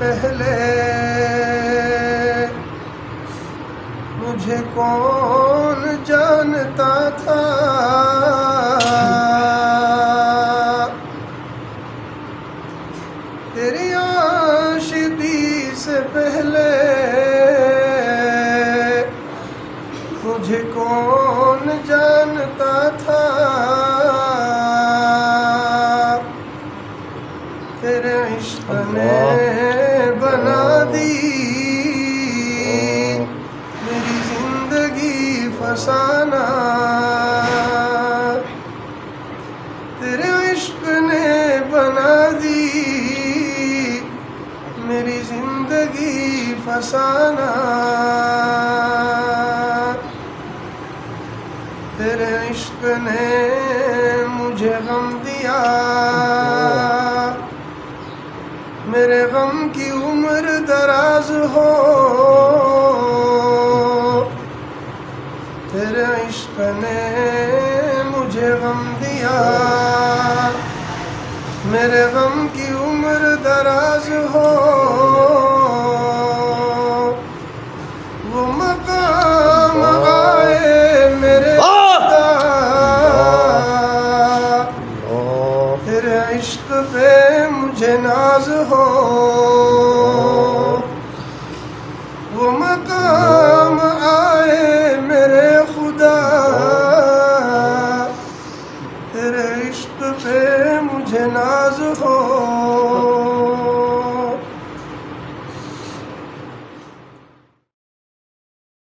پہلے مجھے کون جانتا تھا، تیری عاشقی سے پہلے مجھے کون جانتا تھا، تیرے عشق نے بنا دی میری زندگی فسانہ، تیرے عشق نے بنا دی میری زندگی فسانہ، تیرے عشق نے مجھے غم دیا، میرے غم کی عمر دراز ہو، تیرے عشق نے مجھے غم دیا، میرے غم کی عمر دراز ہو۔